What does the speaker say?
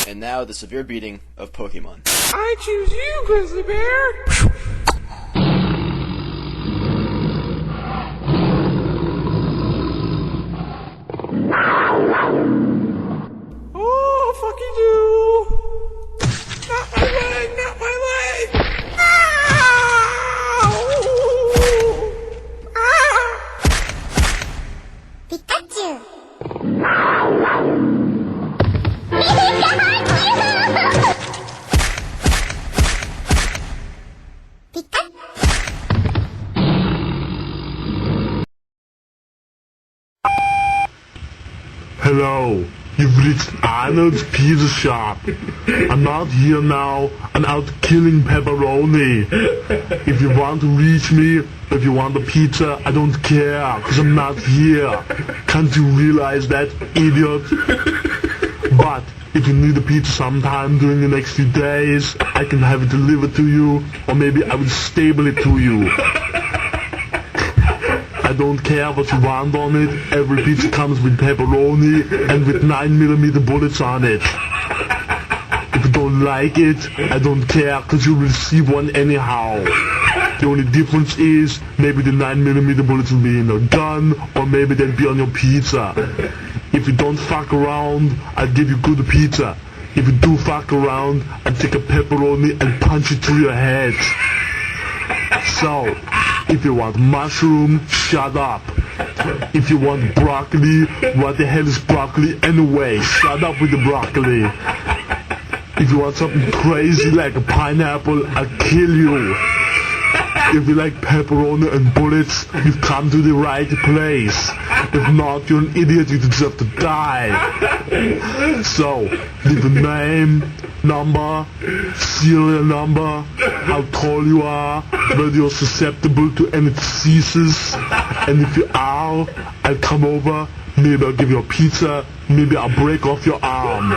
And now the severe beating of Pokemon. I choose you, Grizzly Bear! Oh, fucky do! Not my leg, not my leg! Ow! Ah! Pikachu! Hello, you've reached Arnold's Pizza Shop. I'm not here now, I'm out killing pepperoni. If you want to reach me, if you want a pizza, I don't care, cause I'm not here. Can't you realize that, idiot? But if you need a pizza sometime during the next few days, I can have it delivered to you, or maybe I will stable it to you. I don't care what you want on it. Every pizza comes with pepperoni and with 9mm bullets on it. If you don't like it, I don't care, cause you'll receive one anyhow. The only difference is, maybe the 9mm bullets will be in a gun, or maybe they'll be on your pizza. If you don't fuck around, I'll give you good pizza. If you do fuck around, I'll take a pepperoni and punch it through your head. So, if you want mushroom, shut up. If you want broccoli, what the hell is broccoli anyway? Shut up with the broccoli. If you want something crazy like a pineapple, I'll kill you. If you like pepperoni and bullets, you've come to the right place. If not, you're an idiot, you deserve to die. So, leave a name, number, serial number, how tall you are, whether you're susceptible to any diseases, and if you are, I'll come over, maybe I'll give you a pizza, maybe I'll break off your arm.